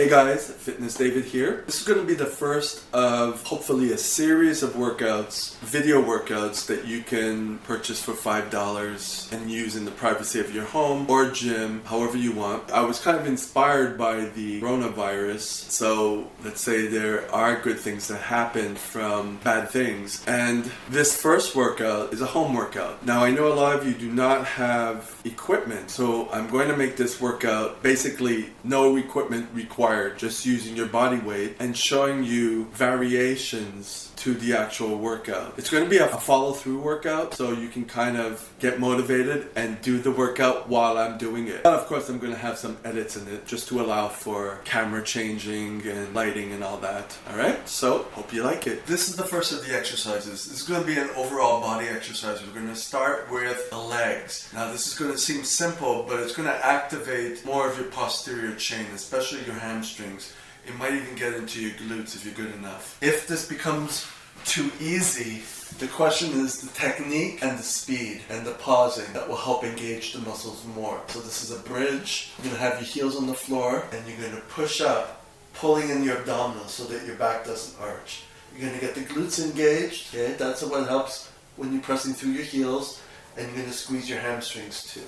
Hey guys, Fitness David here. This is going to be the first of hopefully a series of workouts, video workouts that you can purchase for $5 and use in the privacy of your home or gym, however you want. I was kind of inspired by the coronavirus, so let's say there are good things that happen from bad things. And this first workout is a home workout. Now I know a lot of you do not have equipment, so I'm going to make this workout basically no equipment required, just using your body weight and showing you variations to the actual workout. It's going to be a follow-through workout, so you can kind of get motivated and do the workout while I'm doing it. And of course I'm going to have some edits in it just to allow for camera changing and lighting and all that. Alright, so hope you like it. This is the first of the exercises. This is going to be an overall body exercise. We're going to start with the legs. Now this is going to seem simple, but it's going to activate more of your posterior chain, especially your hamstrings. It might even get into your glutes if you're good enough. If this becomes too easy, the question is the technique and the speed and the pausing that will help engage the muscles more. So this is a bridge. You're going to have your heels on the floor and you're going to push up, pulling in your abdominals so that your back doesn't arch. You're going to get the glutes engaged. Okay, that's what helps when you're pressing through your heels, and you're going to squeeze your hamstrings too.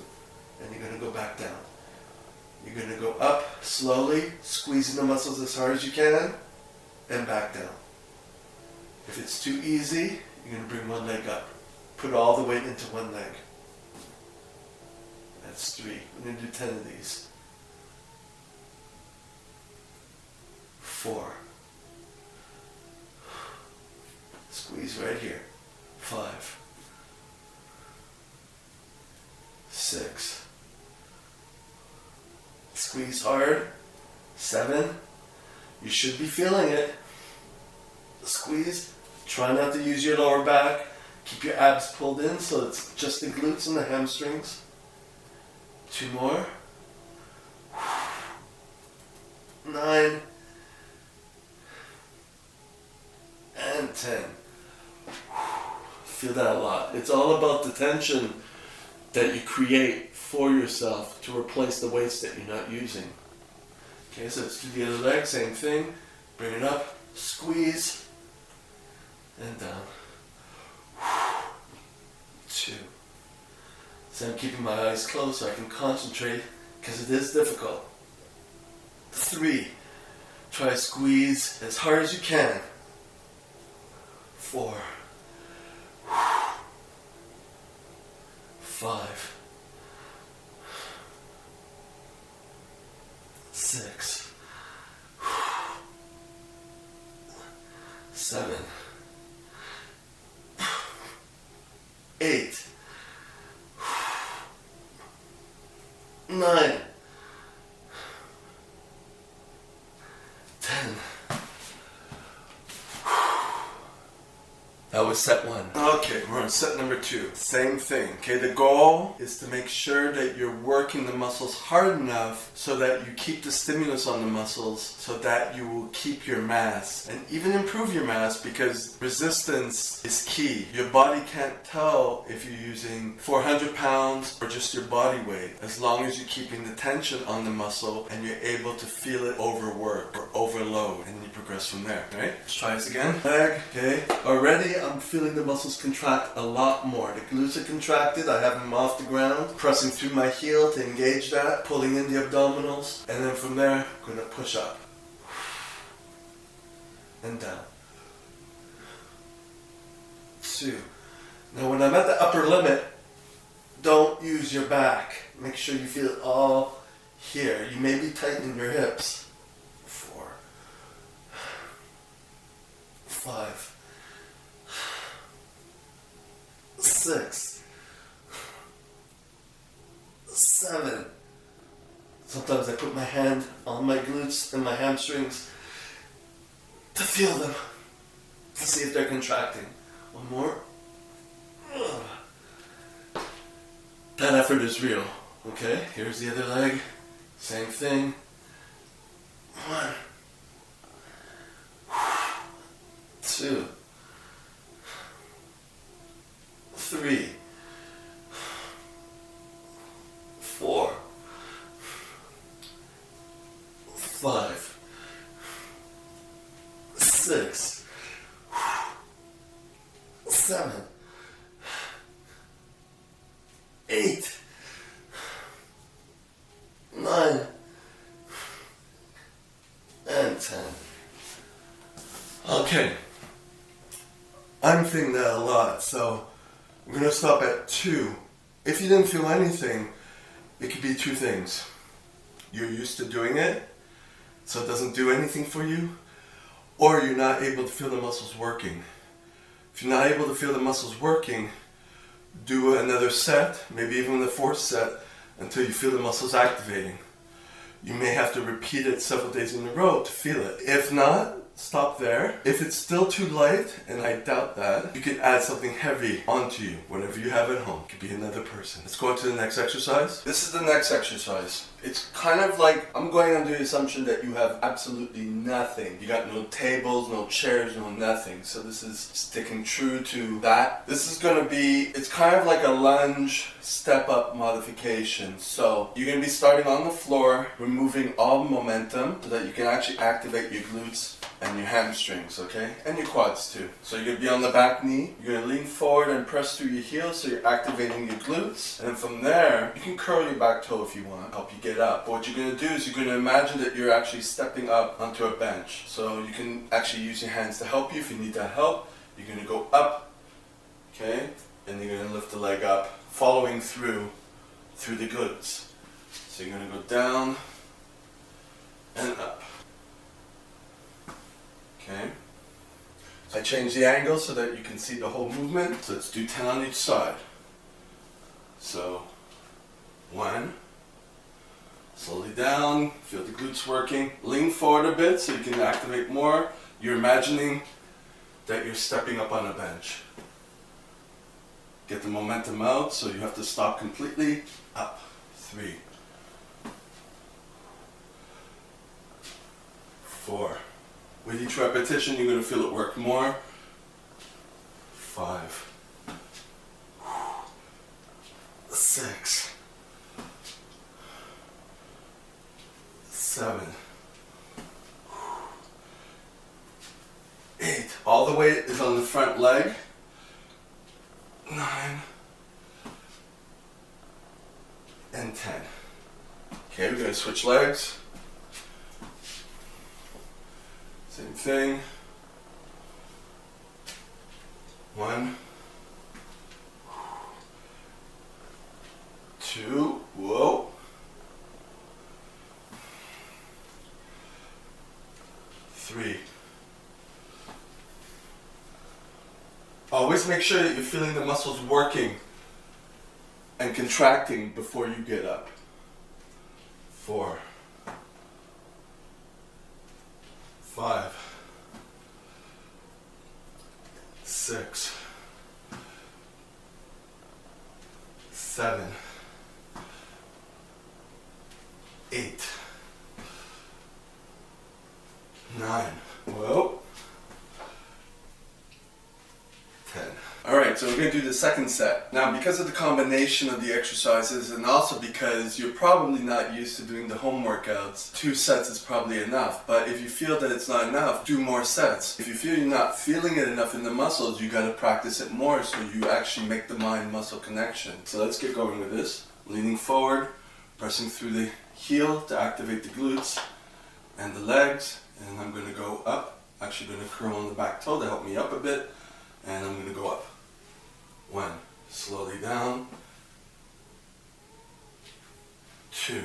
And you're going to go back down. You're going to go up slowly, squeezing the muscles as hard as you can, and back down. If it's too easy, you're going to bring one leg up. Put all the weight into one leg. That's 3. We're going to do 10 of these. 4. Squeeze right here. 5. 6. Squeeze hard. 7. You should be feeling it. Squeeze. Try not to use your lower back. Keep your abs pulled in so it's just the glutes and the hamstrings. 2 more. 9. And 10. Feel that a lot. It's all about the tension that you create for yourself to replace the weights that you're not using. Okay, so let's do the other leg, same thing. Bring it up, squeeze, and down. 2. So I'm keeping my eyes closed so I can concentrate because it is difficult. 3. Try to squeeze as hard as you can. 4. 5. 6. 7. 8. 9. 10. That was set 1. Okay, we're on set number 2. Same thing. Okay, the goal is to make sure that you're working the muscles hard enough so that you keep the stimulus on the muscles so that you will keep your mass and even improve your mass, because resistance is key. Your body can't tell if you're using 400 pounds or just your body weight, as long as you're keeping the tension on the muscle and you're able to feel it overwork or overload, and you progress from there. Alright, let's try this again. Leg, okay. Already I'm feeling the muscles contract a lot more. The glutes are contracted. I have them off the ground. Pressing through my heel to engage that. Pulling in the abdominals. And then from there, I'm going to push up. And down. 2. Now when I'm at the upper limit, don't use your back. Make sure you feel it all here. You may be tightening your hips. 4. 5. 6. 7. Sometimes I put my hand on my glutes and my hamstrings to feel them, to see if they're contracting. 1 more. That effort is real. Okay, here's the other leg. Same thing. 1. 2. 3. 4. 5. 6, 7, 8, 9, and 10. Okay, I'm thinking that a lot, so we're going to stop at 2. If you didn't feel anything, it could be 2 things. You're used to doing it, so it doesn't do anything for you, or you're not able to feel the muscles working. If you're not able to feel the muscles working, do another set, maybe even the 4th set, until you feel the muscles activating. You may have to repeat it several days in a row to feel it. If not, stop there. If it's still too light, and I doubt that, you can add something heavy onto you, whatever you have at home. It could be another person. Let's go on to the next exercise. This is the next exercise. It's kind of like, I'm going under the assumption that you have absolutely nothing. You got no tables, no chairs, no nothing. So this is sticking true to that. This is going to be, it's kind of like a lunge step up modification. So you're going to be starting on the floor, removing all momentum so that you can actually activate your glutes and your hamstrings, okay? And your quads too. So you're going to be on the back knee. You're going to lean forward and press through your heels so you're activating your glutes. And then from there, you can curl your back toe if you want, help you get up. But what you're going to do is you're going to imagine that you're actually stepping up onto a bench. So you can actually use your hands to help you if you need that help. You're going to go up, okay? And you're going to lift the leg up, following through the glutes. So you're going to go down and up. Okay. So I change the angle so that you can see the whole movement. So let's do 10 on each side. So 1, slowly down, feel the glutes working. Lean forward a bit so you can activate more. You're imagining that you're stepping up on a bench. Get the momentum out so you have to stop completely. Up. 3, 4. With each repetition, you're going to feel it work more. 5, 6, 7, 8. All the weight is on the front leg. 9, and 10. Okay, we're going to switch legs. Same thing. 1, 2, whoa. 3. Always make sure that you're feeling the muscles working and contracting before you get up. 4, 5, 6, 7, 8, 9. Whoa. 10. Alright, so we're going to do the second set. Now, because of the combination of the exercises and also because you're probably not used to doing the home workouts, 2 sets is probably enough. But if you feel that it's not enough, do more sets. If you feel you're not feeling it enough in the muscles, you got to practice it more so you actually make the mind-muscle connection. So let's get going with this. Leaning forward, pressing through the heel to activate the glutes and the legs. And I'm going to go up. Actually going to curl on the back toe to help me up a bit. And I'm going to go up. 1, slowly down. 2,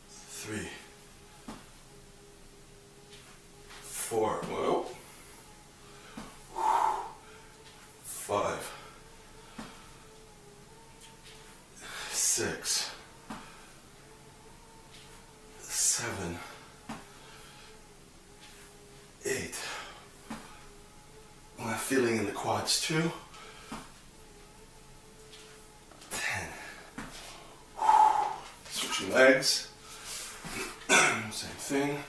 3, 4, whoa. 5, 6, 7, 8. I'm feeling in the quads too. 10. Switching legs. Same thing.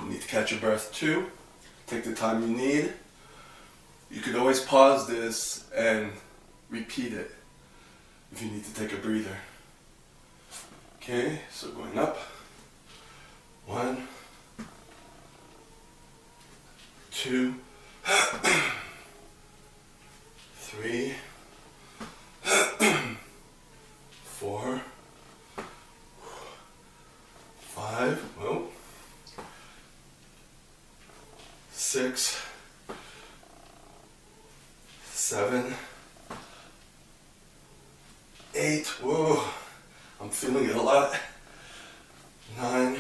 You need to catch your breath too. Take the time you need. You could always pause this and repeat it if you need to take a breather. Okay, so going up. 1, 2, 3, 4, 5, whoa, 6, 7, 8, whoa, I'm feeling it a lot, 9,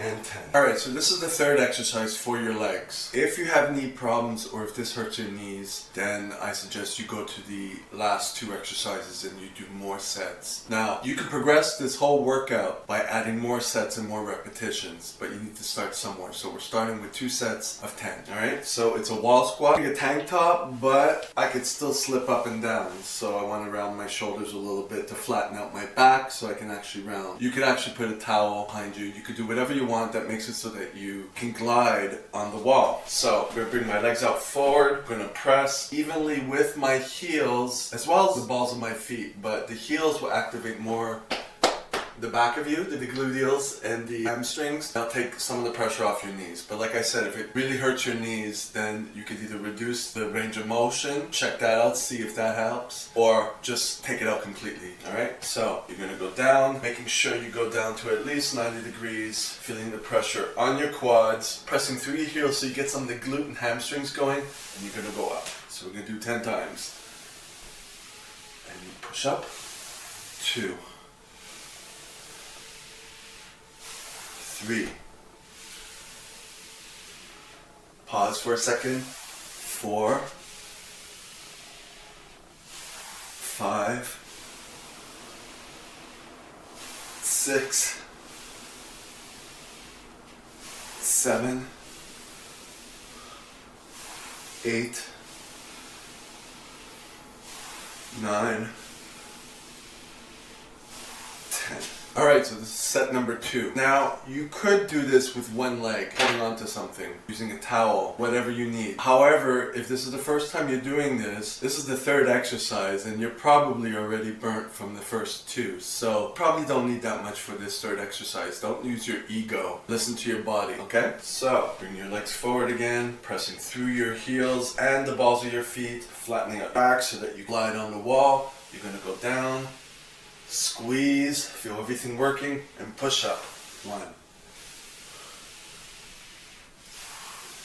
and 10. Alright, so this is the third exercise for your legs. If you have knee problems or if this hurts your knees, then I suggest you go to the last 2 exercises and you do more sets. Now, you can progress this whole workout by adding more sets and more repetitions, but you need to start somewhere. So we're starting with 2 sets of 10, alright? So it's a wall squat, a tank top, but I could still slip up and down. So I want to round my shoulders a little bit to flatten out my back so I can actually round. You could actually put a towel behind you. You could do whatever you want that makes it so that you can glide on the wall. So I'm going to bring my legs out forward. I'm going to press evenly with my heels as well as the balls of my feet, but the heels will activate more the back of you, the gluteals and the hamstrings. That'll take some of the pressure off your knees. But like I said, if it really hurts your knees, then you could either reduce the range of motion, check that out, see if that helps, or just take it out completely, alright? So you're gonna go down, making sure you go down to at least 90 degrees, feeling the pressure on your quads, pressing through your heels so you get some of the glute and hamstrings going, and you're gonna go up. So we're gonna do 10 times. And you push up, 2, 3, pause for a second, 4, 5, 6, 7, 8, 9, 10. Alright, so this is set number 2. Now, you could do this with one leg, holding onto something, using a towel, whatever you need. However, if this is the first time you're doing this is the 3rd exercise, and you're probably already burnt from the first 2. So, probably don't need that much for this 3rd exercise. Don't use your ego. Listen to your body, okay? So, bring your legs forward again, pressing through your heels and the balls of your feet, flattening out back so that you glide on the wall. You're going to go down, squeeze, feel everything working, and push up. 1,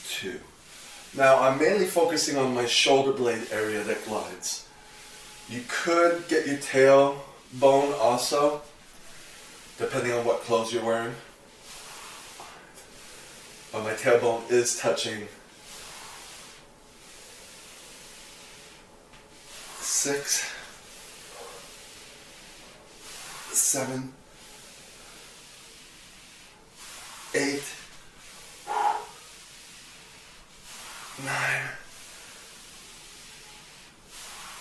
2. Now I'm mainly focusing on my shoulder blade area that glides. You could get your tailbone also, depending on what clothes you're wearing. But my tailbone is touching 6, 7, 8, 9,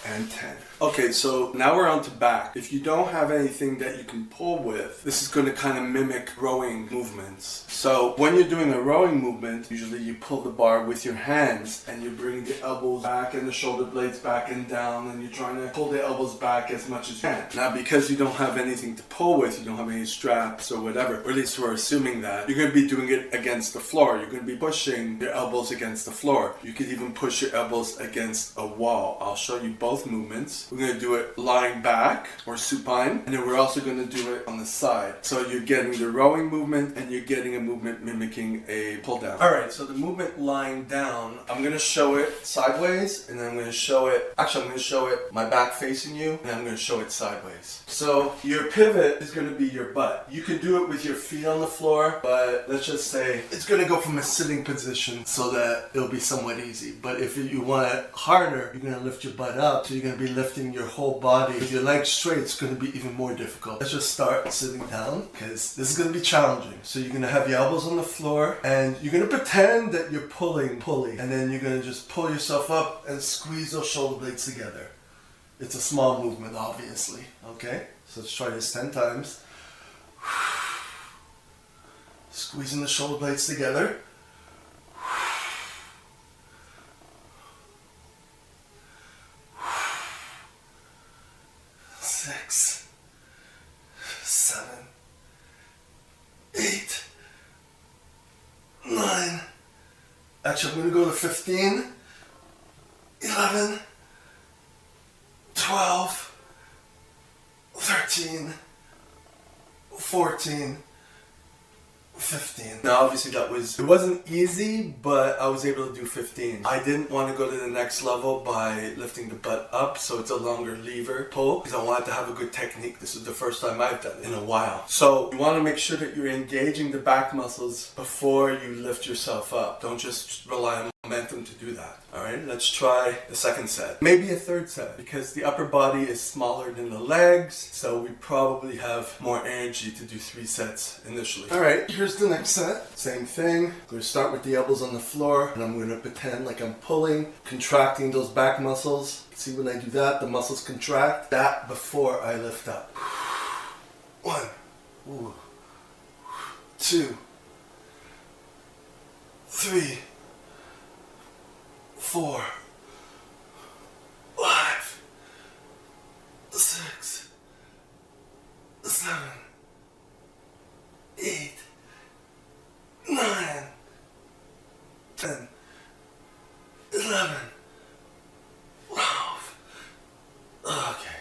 and 10. Okay, so now we're on to back. If you don't have anything that you can pull with, this is going to kind of mimic rowing movements. So when you're doing a rowing movement, usually you pull the bar with your hands and you bring the elbows back and the shoulder blades back and down, and you're trying to pull the elbows back as much as you can. Now because you don't have anything to pull with, you don't have any straps or whatever, or at least we're assuming that, you're going to be doing it against the floor. You're going to be pushing your elbows against the floor. You could even push your elbows against a wall. I'll show you both movements. We're going to do it lying back or supine, and then we're also going to do it on the side. So you're getting the rowing movement and you're getting a movement mimicking a pull down. Alright, so the movement lying down, I'm going to show it sideways, and then I'm going to show it, actually I'm going to show it my back facing you, and I'm going to show it sideways. So your pivot is going to be your butt. You can do it with your feet on the floor, but let's just say it's going to go from a sitting position so that it'll be somewhat easy. But if you want it harder, you're going to lift your butt up, so you're going to be lifting your whole body. With your legs straight, it's going to be even more difficult. Let's just start sitting down, because this is going to be challenging. So you're going to have your elbows on the floor, and you're going to pretend that you're pulling, and then you're going to just pull yourself up and squeeze those shoulder blades together. It's a small movement, obviously, okay? So let's try this 10 times. Squeezing the shoulder blades together. 6, 7, 8, 9. Actually, I'm going to go to 15, 11, 12, 13, 14, 15. Now obviously it wasn't easy, but I was able to do 15. I didn't want to go to the next level by lifting the butt up, so it's a longer lever pull, because I wanted to have a good technique. This is the first time I've done it in a while. So you want to make sure that you're engaging the back muscles before you lift yourself up. Don't just rely on momentum to do that. Alright, let's try the second set. Maybe a third set, because the upper body is smaller than the legs, so we probably have more energy to do 3 sets initially. Alright, here's the next set. Same thing. I'm going to start with the elbows on the floor, and I'm going to pretend like I'm pulling, contracting those back muscles. See, when I do that, the muscles contract. That before I lift up. 1, 2, 3, 4, 5, 6, 7, 8, 9, 10, 11, 12. Okay.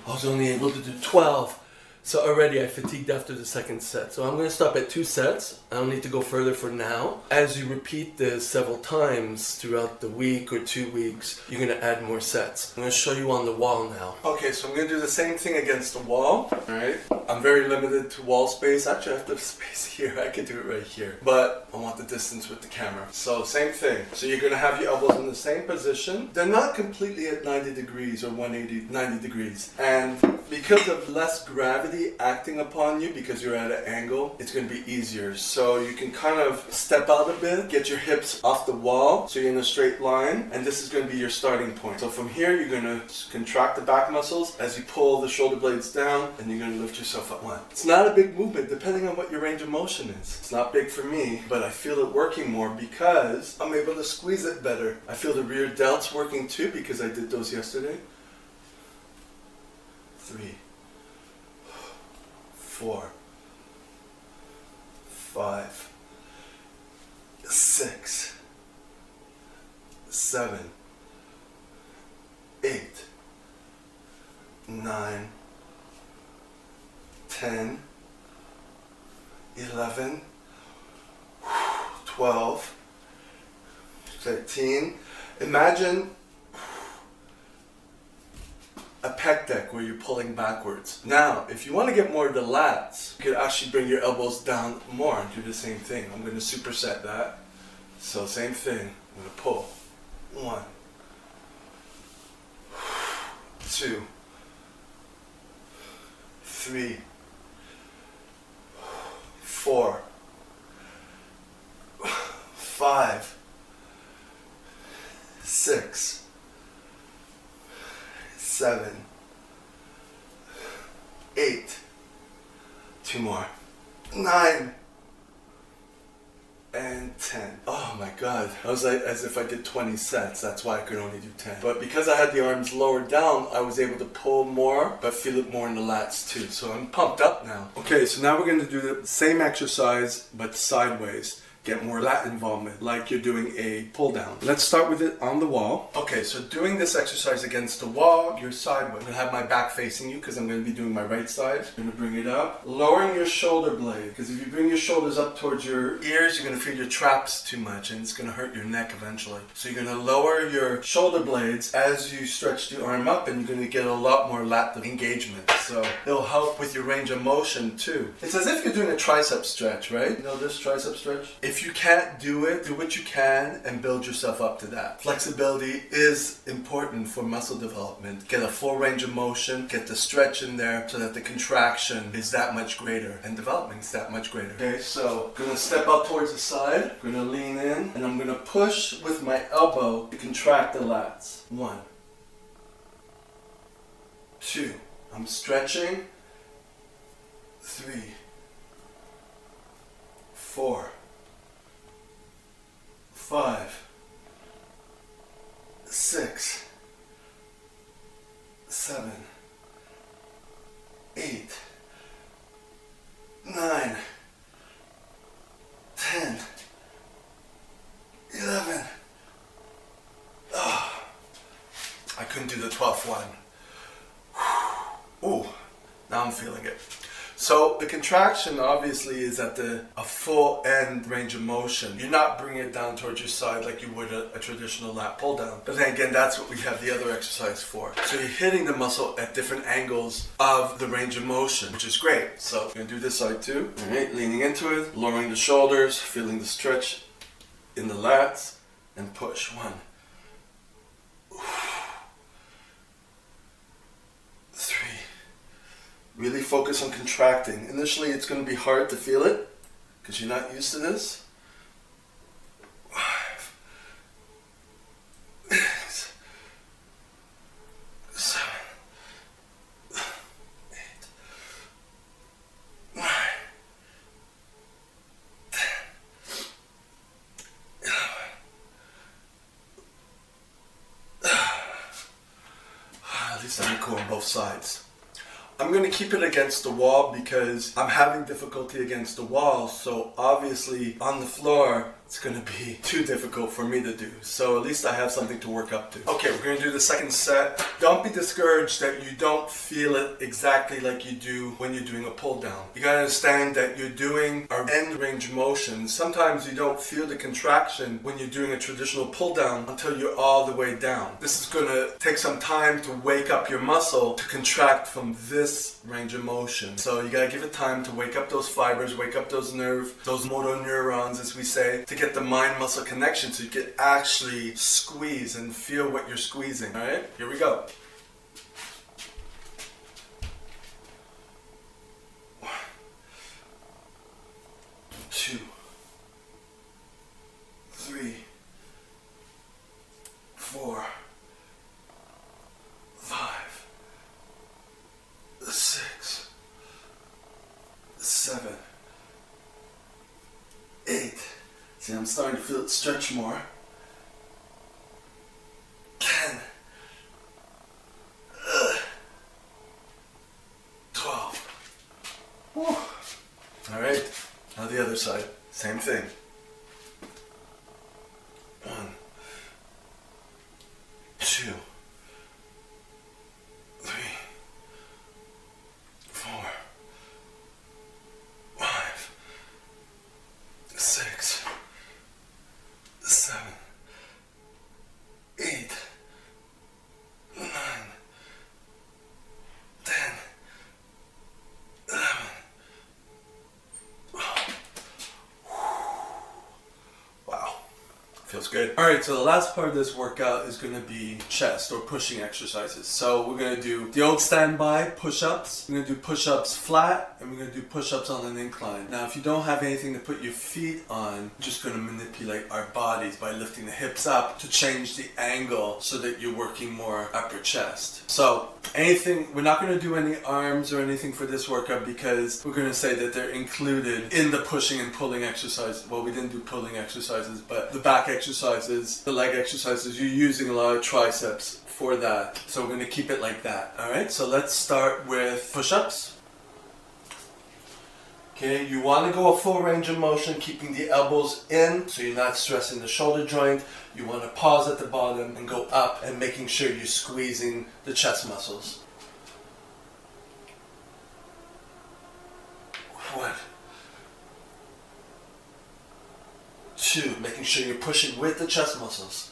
I was only able to do 12. So already I fatigued after the second set. So I'm going to stop at 2 sets. I don't need to go further for now. As you repeat this several times throughout the week or 2 weeks, you're going to add more sets. I'm going to show you on the wall now. Okay, so I'm going to do the same thing against the wall. Alright. I'm very limited to wall space. Actually, I have the space here. I could do it right here. But I want the distance with the camera. So same thing. So you're going to have your elbows in the same position. They're not completely at 90 degrees or 90 degrees. And because of less gravity acting upon you, because you're at an angle, it's going to be easier. So you can kind of step out a bit, get your hips off the wall so you're in a straight line, and this is going to be your starting point. So from here you're going to contract the back muscles as you pull the shoulder blades down, and you're going to lift yourself up. 1. It's not a big movement depending on what your range of motion is. It's not big for me, but I feel it working more because I'm able to squeeze it better. I feel the rear delts working too because I did those yesterday. 3, 4, 5, 6, 7, 8, 9, 10, 11, 12, 13. Imagine a pec deck where you're pulling backwards. Now, if you want to get more of the lats, you could actually bring your elbows down more and do the same thing. I'm going to superset that. So same thing. I'm going to pull. 1, 2, 3, 4, 5, 6, 7, 8, 2 more, 9, and 10. Oh my god, I was like as if I did 20 sets. That's why I could only do 10. But because I had the arms lowered down, I was able to pull more, but feel it more in the lats too. So I'm pumped up now. Okay, so now we're going to do the same exercise, but sideways. Get more lat involvement, like you're doing a pull down. Let's start with it on the wall. Okay, so doing this exercise against the wall, you're sideways. I'm gonna have my back facing you because I'm gonna be doing my right side. I'm gonna bring it up. Lowering your shoulder blade, because if you bring your shoulders up towards your ears, you're gonna feel your traps too much and it's gonna hurt your neck eventually. So you're gonna lower your shoulder blades as you stretch the arm up, and you're gonna get a lot more lat engagement. So it'll help with your range of motion too. It's as if you're doing a tricep stretch, right? You know this tricep stretch? If you can't do it, do what you can and build yourself up to that. Flexibility is important for muscle development. Get a full range of motion, get the stretch in there so that the contraction is that much greater and development is that much greater. Okay, so I'm gonna step out towards the side, I'm gonna lean in, and I'm gonna push with my elbow to contract the lats. 1, 2, I'm stretching. 3, 4, 5, 6, 7, 8, 12th one. Ooh, now I'm feeling it. So the contraction obviously is at a full end range of motion. You're not bringing it down towards your side like you would a traditional lat pull down. But then again, that's what we have the other exercise for. So you're hitting the muscle at different angles of the range of motion, which is great. So we're gonna do this side too. All right, leaning into it, lowering the shoulders, feeling the stretch in the lats, and push. 1, 3. Really focus on contracting. Initially, it's going to be hard to feel it because you're not used to this. 5, 6, 7, 8, 9, 10, 11. At least I'm cool on both sides. I'm going to keep it against the wall because I'm having difficulty against the wall, so obviously on the floor it's going to be too difficult for me to do. So at least I have something to work up to. Okay, we're going to do the second set. Don't be discouraged that you don't feel it exactly like you do when you're doing a pull down. You got to understand that you're doing an end range motion. Sometimes you don't feel the contraction when you're doing a traditional pull down until you're all the way down. This is going to take some time to wake up your muscle to contract from this range of motion. So you got to give it time to wake up those fibers, wake up those nerves, those motor neurons, as we say, to get the mind-muscle connection so you can actually squeeze and feel what you're squeezing. All right, here we go. 1, 2, 3, 4, 5, 6, 7, 8. See, I'm starting to feel it stretch more. 10, 12. Whew. All right, now the other side, same thing. 1, 2, 3, 4, 5, 6, 7, 8, 9, 10, 11. Wow, feels good. All right, so the last part of this workout is going to be chest or pushing exercises. So we're going to do the old standby push-ups. We're going to do push-ups flat, and we're going to do push-ups on an incline. Now, if you don't have anything to put your feet on, you're just going to manipulate our bodies by lifting the hips up to change the angle so that you're working more upper chest. So anything, we're not going to do any arms or anything for this workout because we're going to say that they're included in the pushing and pulling exercise. Well, we didn't do pulling exercises, but the back exercises, the leg exercises, you're using a lot of triceps for that. So we're going to keep it like that. All right, so let's start with push-ups. Okay, you want to go a full range of motion, keeping the elbows in so you're not stressing the shoulder joint. You want to pause at the bottom and go up and making sure you're squeezing the chest muscles. 1, 2, making sure you're pushing with the chest muscles.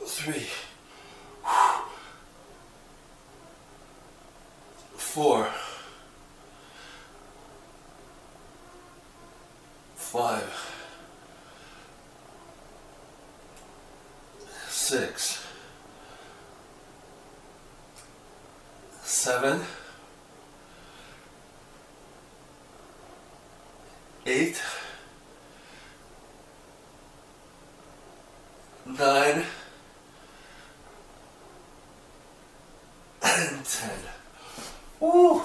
3, 4, 5, 6, 7, 8, 9, and 10. Woo!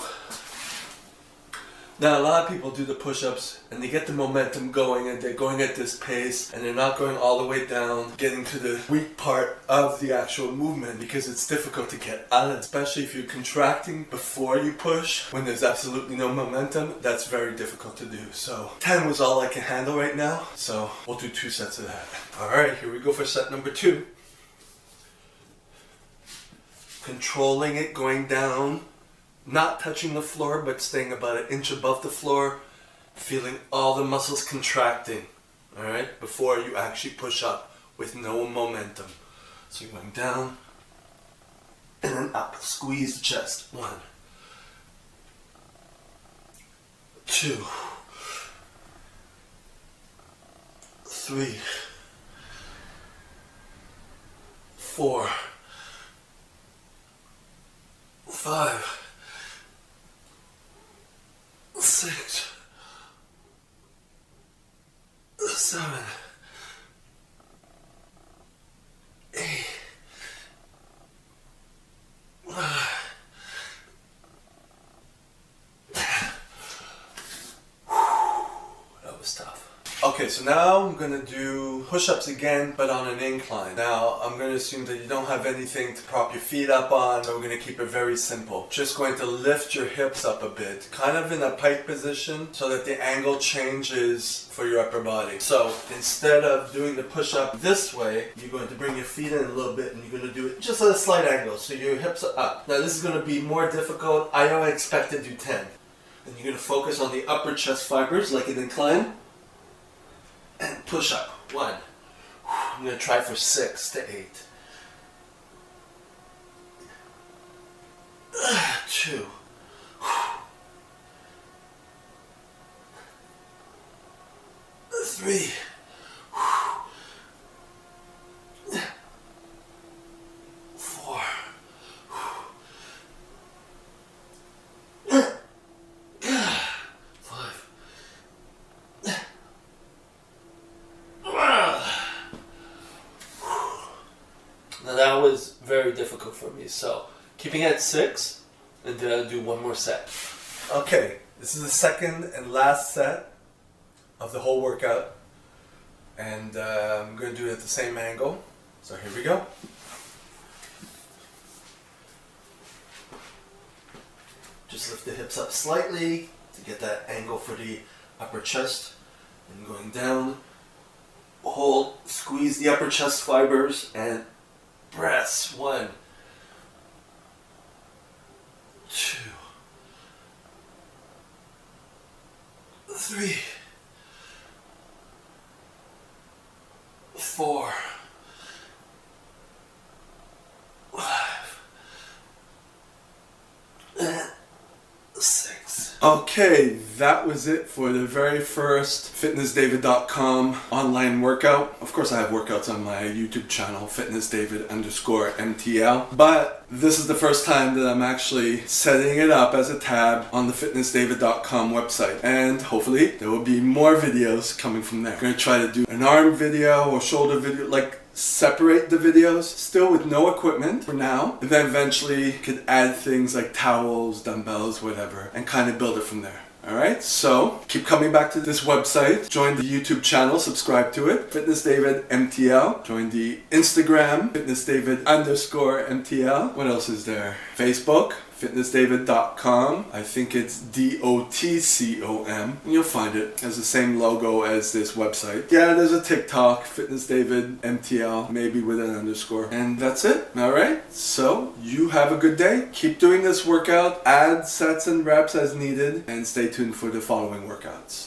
Now a lot of people do the push-ups and they get the momentum going and they're going at this pace and they're not going all the way down, getting to the weak part of the actual movement because it's difficult to get out of it, especially if you're contracting before you push when there's absolutely no momentum. That's very difficult to do. So 10 was all I can handle right now, so we'll do 2 sets of that. Alright, here we go for set number 2. controlling it, going down, not touching the floor, but staying about an inch above the floor, feeling all the muscles contracting, all right, before you actually push up with no momentum. So you're going down and then up. Squeeze the chest. 1, 2, 3, 4, 5, 6, 7, 8, 9, 10. That was tough. Okay, so now I'm going to do push-ups again, but on an incline. Now, I'm going to assume that you don't have anything to prop your feet up on, so we're going to keep it very simple. Just going to lift your hips up a bit, kind of in a pike position, so that the angle changes for your upper body. So, instead of doing the push-up this way, you're going to bring your feet in a little bit, and you're going to do it just at a slight angle, so your hips are up. Now, this is going to be more difficult. I don't expect to do 10. And you're going to focus on the upper chest fibers, like an incline. And push up. 1. I'm going to try for 6 to 8. 2. 3. 4. 5. Now that was very difficult for me, so keeping it at 6, and then I'll do one more set. Okay, this is the second and last set of the whole workout, and I'm going to do it at the same angle, so here we go. Just lift the hips up slightly to get that angle for the upper chest, and going down, hold, squeeze the upper chest fibers, and press. 1, 2, 3, 4, 5, and 6. Okay, that was it for the very first fitnessdavid.com online workout. Of course, I have workouts on my YouTube channel, fitnessdavid_MTL, but this is the first time that I'm actually setting it up as a tab on the fitnessdavid.com website, and hopefully there will be more videos coming from there. I'm going to try to do an arm video or shoulder video, like separate the videos, still with no equipment for now, and then eventually could add things like towels, dumbbells, whatever, and kind of build it from there. Alright, so keep coming back to this website, join the YouTube channel, subscribe to it, fitnessdavidmtl, join the Instagram, fitnessdavid_MTL, what else is there? Facebook, fitnessdavid.com, I think it's DOTCOM, and you'll find it. It has the same logo as this website. Yeah, there's a TikTok, fitnessdavidmtl, maybe with an underscore, and that's it. Alright, so you have a good day, keep doing this workout, add sets and reps as needed, and stay tuned for the following workouts.